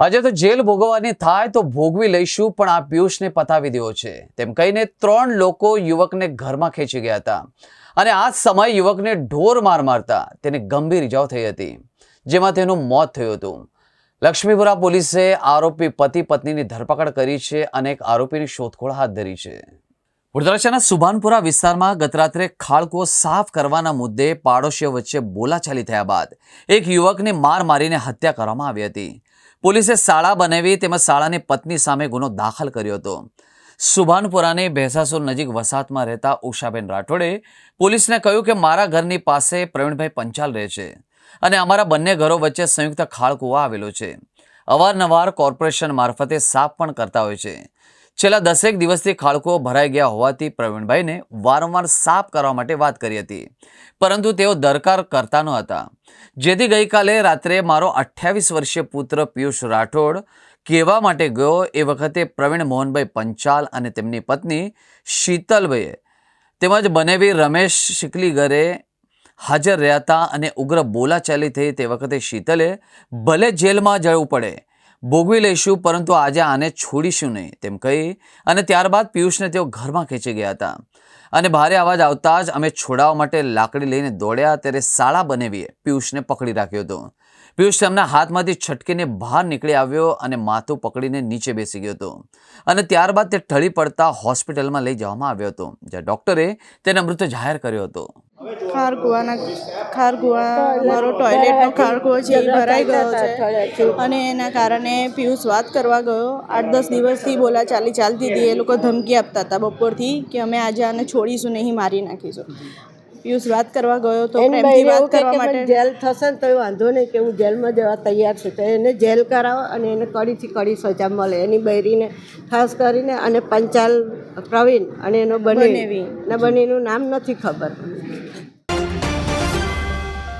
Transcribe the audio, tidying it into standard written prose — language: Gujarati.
આજે તો જેલ ભોગવવાની થાય તો ભોગવી લઈશું, પણ આ પિયુષને પતાવી દેવો છે તેમ કહીને 3 લોકો યુવકને ઘરમાં ખેંચી ગયા હતા અને આ સમય યુવકને ઢોર માર મારતા તેને ગંભીર ઇજાઓ થઈ હતી, જેમાં તેનું મોત થયું હતું। લક્ષ્મીપુરા પોલીસે આરોપી પતિ પત્નીની ધરપકડ કરી છે અને એક આરોપીની શોધખોળ હાથ ધરી છે। વડોદરાના સુભાનપુરા વિસ્તારમાં ગતરાત્રે ખાળકૂવો સાફ કરવાના મુદ્દે પાડોશીઓ વચ્ચે બોલાચાલી થયા બાદ એક યુવકને માર મારીને હત્યા કરવામાં આવી હતી। પોલીસે શાળા બનાવી તેમજ શાળાની પત્ની સામે ગુનો દાખલ કર્યો હતો। સુભાનપુરાની ભેંસાસુર નજીક વસાહતમાં રહેતા ઉષાબેન રાઠોડે પોલીસને કહ્યું કે મારા ઘરની પાસે પ્રવીણભાઈ પંચાલ રહે છે અને અમારા બંને ઘરો વચ્ચે સંયુક્ત ખાળકૂવો આવેલો છે। અવારનવાર કોર્પોરેશન મારફતે સાફ પણ કરતા હોય છે। છેલ્લા 10 દિવસથી ખાળકૂવો ભરાઈ ગયા હોવાથી પ્રવીણભાઈને વારંવાર સાફ કરવા માટે વાત કરી હતી, પરંતુ તેઓ દરકાર કરતા ન હતા, જેથી ગઈકાલે રાત્રે મારો 28 વર્ષીય પુત્ર પિયુષ રાઠોડ કહેવા માટે ગયો એ વખતે પ્રવીણ મોહનભાઈ પંચાલ અને તેમની પત્ની શીતલભાઈએ તેમજ બનેવી રમેશ શિકલી ઘરે હાજર રહ્યા હતા અને ઉગ્ર બોલાચાલી થઈ। તે વખતે શીતલે ભલે જેલમાં જવું પડે ભોગવી લઈશું, પરંતુ આજે આને છોડીશું નહીં તેમ કહી અને ત્યારબાદ પિયુષને તેઓ ઘરમાં ખેંચી ગયા હતા અને ભારે અવાજ આવતા જ અમે છોડાવવા માટે લાકડી લઈને દોડ્યા, ત્યારે શાળા બનેવીએ પિયુષને પકડી રાખ્યો હતો। પિયુષ તેમના હાથમાંથી છટકીને બહાર નીકળી આવ્યો અને માથું પકડીને નીચે બેસી ગયો હતો અને ત્યારબાદ તે ઢળી પડતા હોસ્પિટલમાં લઈ જવામાં આવ્યો હતો, જ્યાં ડોક્ટરે તેને મૃત જાહેર કર્યો હતો। ખારકુવા મારો ટોયલેટનો ખારકુવો છે એ ભરાઈ ગયો છે અને એના કારણે પિયુષ વાત કરવા ગયો। 8-10 દિવસથી બોલાચાલી ચાલતી હતી। એ લોકો ધમકી આપતા હતા બપોરથી કે અમે આજે આને છોડીશું નહીં, મારી નાખીશું। પિયુષ વાત કરવા ગયો તો પ્રેમથી વાત કરવા માટે જેલ થશે ને તો વાંધો નહીં કે હું જેલમાં જવા તૈયાર છું, તો એને જેલ કરાવો અને એને કડીથી કડી સજા મળે। એની બૈરીને ખાસ કરીને અને પંચાલ પ્રવીણ અને એનો બનેવીનું નામ નથી ખબર,